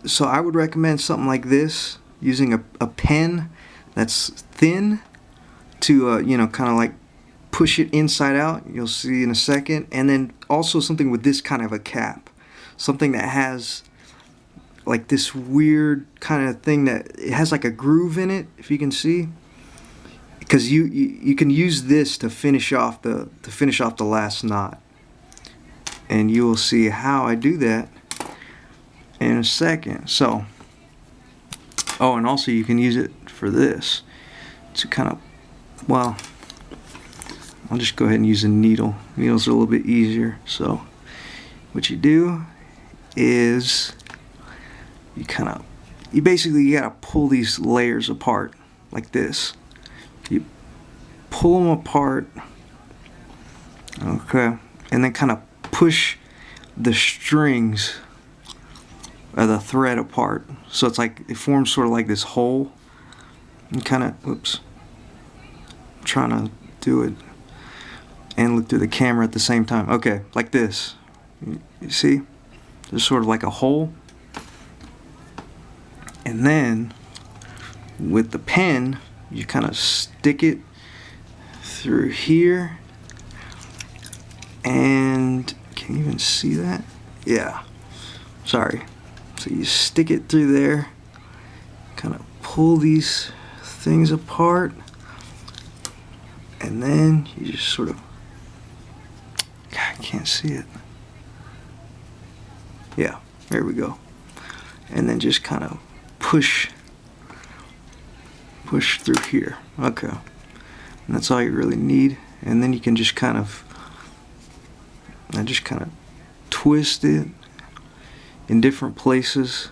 So I would recommend something like this, using a pen that's thin to you know, kind of like push it inside out. You'll see in a second. And then also something with this kind of a cap, something that has like this weird kind of thing that it has like a groove in it, if you can see, because you can use this to finish off the last knot, and you will see how I do that in a second. So, oh, and also you can use it for this to kind of, well, I'll just go ahead and use a needle. Needles are a little bit easier. So what you do is you basically gotta pull these layers apart like this. You pull them apart, okay, and then kind of push the strings or the thread apart, so it's like it forms sort of like this hole. And kind of, whoops, I'm trying to do it and look through the camera at the same time. Okay, like this. You see, there's sort of like a hole. And then with the pen, you kind of stick it through here, and can you even see that? Yeah, sorry. So you stick it through there, kind of pull these things apart, and then you just sort of, God, I can't see it. Yeah, there we go. And then just kind of push through here. Okay, and that's all you really need. And then you can just kind of twist it in different places.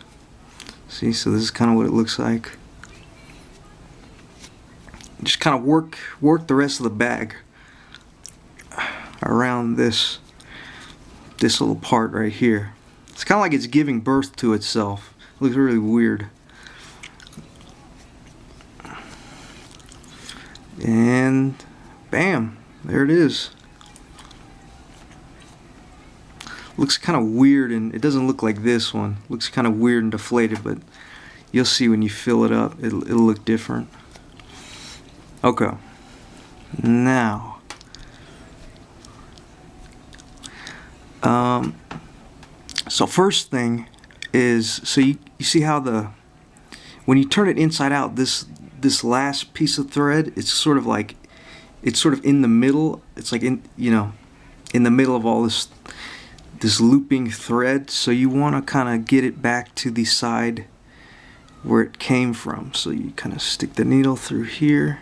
See, so this is kind of what it looks like. Just kind of work the rest of the bag around this little part right here. It's kind of like it's giving birth to itself. It looks really weird. And bam, there it is. Looks kind of weird, and it doesn't look like this one. Looks kind of weird and deflated, but you'll see when you fill it up, it'll look different. Okay, now so first thing is, so you see how when you turn it inside out, this last piece of thread, it's sort of in the middle. It's like in the middle of all this looping thread. So you want to kind of get it back to the side where it came from. So you kind of stick the needle through here.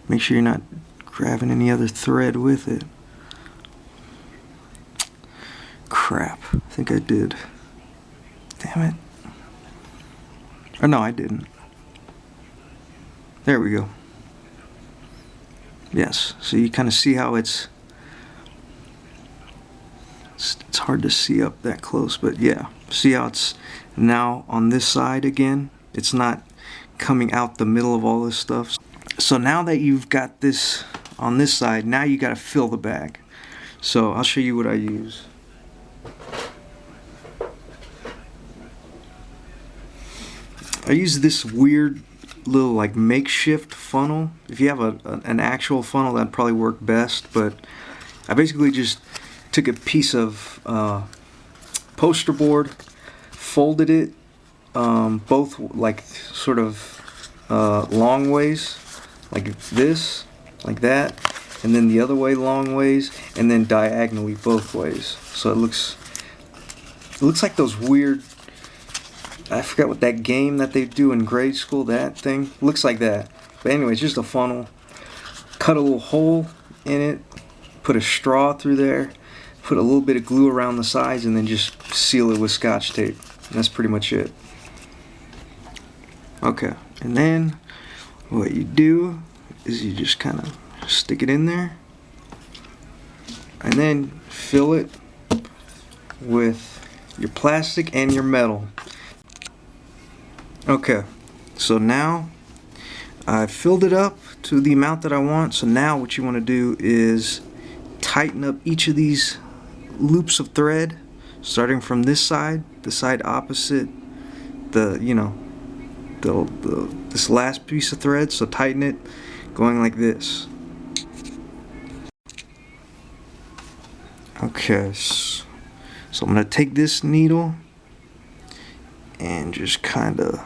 Make sure you're not grabbing any other thread with it. Crap, I think I did. Damn it. Or no, I didn't. There we go. Yes, so you kind of see how it's hard to see up that close, but yeah, see how it's now on this side again. It's not coming out the middle of all this stuff. So now that you've got this on this side, now you got to fill the bag. So I'll show you what I use. I use this weird little like makeshift funnel. If you have an actual funnel, that'd probably work best, but I basically just took a piece of poster board, folded it both like sort of long ways, like this, like that, and then the other way long ways, and then diagonally both ways. So it looks like those weird, I forgot what that game that they do in grade school, that thing looks like that. But anyway, it's just a funnel. Cut a little hole in it, put a straw through there, put a little bit of glue around the sides, and then just seal it with Scotch tape. And that's pretty much it. Okay, and then what you do is you just kind of stick it in there, and then fill it with your plastic and your metal. Okay, so now I've filled it up to the amount that I want. So now what you want to do is tighten up each of these loops of thread starting from this side, the side opposite the, you know, this last piece of thread, so tighten it, going like this. Okay, so I'm gonna take this needle and just kind of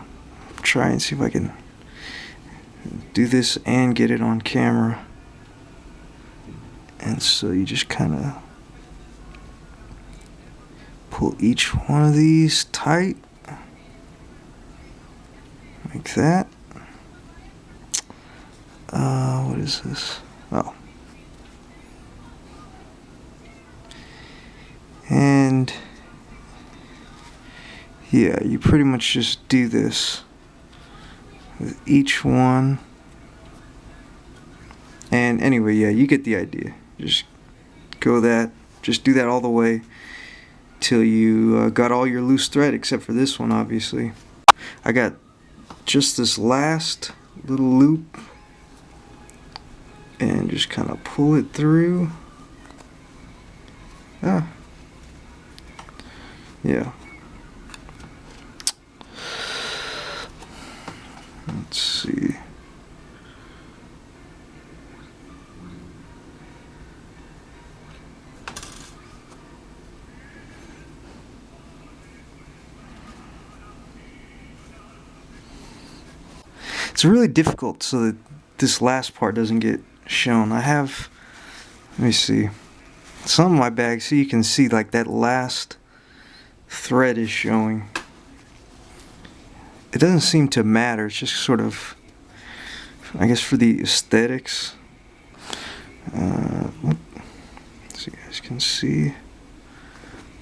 try and see if I can do this and get it on camera. And so you just kind of pull each one of these tight like that. What is this? Oh. And yeah, you pretty much just do this with each one. And anyway, yeah, you get the idea. Just do that all the way till you got all your loose thread, except for this one, obviously. I got just this last little loop, and just kind of pull it through. Yeah. Let's see. It's really difficult so that this last part doesn't get shown. Let me see. Some of my bags, so you can see like that last thread is showing. It doesn't seem to matter. It's just sort of, I guess, for the aesthetics. So you guys can see.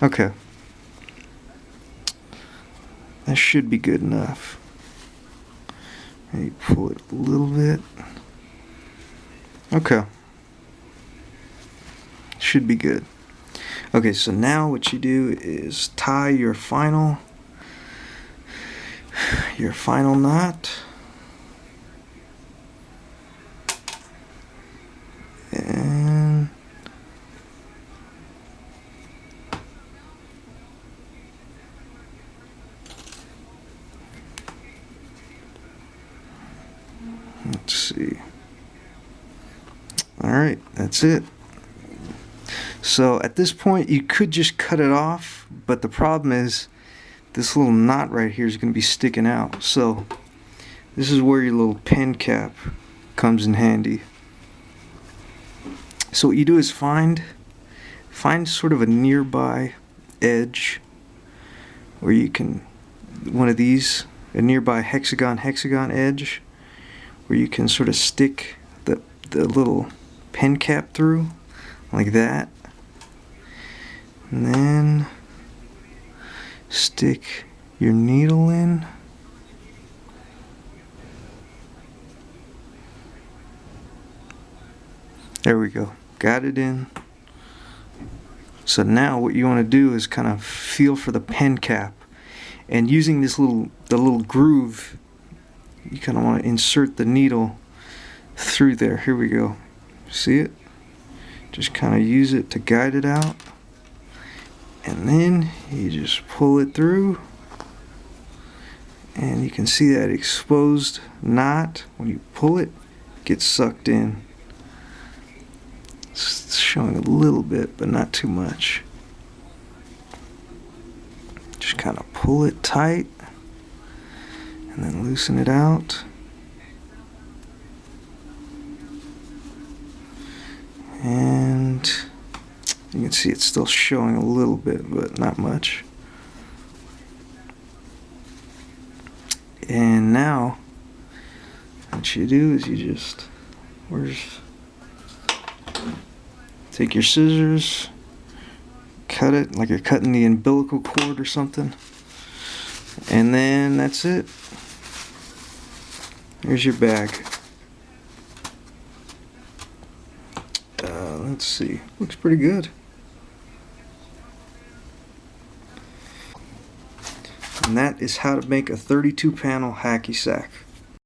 Okay. That should be good enough. Maybe pull it a little bit. Okay. Should be good. Okay, so now what you do is tie your final knot. And let's see. All right, that's it. So at this point you could just cut it off, but the problem is this little knot right here is going to be sticking out. So this is where your little pen cap comes in handy. So what you do is find sort of a nearby edge where you can, one of these, a nearby hexagon edge where you can sort of stick the little pen cap through like that, and then stick your needle in. There we go, got it in. So now what you want to do is kind of feel for the pen cap, and using the little groove, you kind of want to insert the needle through there. Here we go, see it? Just kind of use it to guide it out, and then you just pull it through, and you can see that exposed knot, when you pull it, gets sucked in. It's showing a little bit, but not too much. Just kind of pull it tight and then loosen it out. And you can see it's still showing a little bit, but not much. And now what you do is you just take your scissors, cut it like you're cutting the umbilical cord or something, and then that's it. Here's your bag. Let's see, looks pretty good. And that is how to make a 32 panel hacky sack.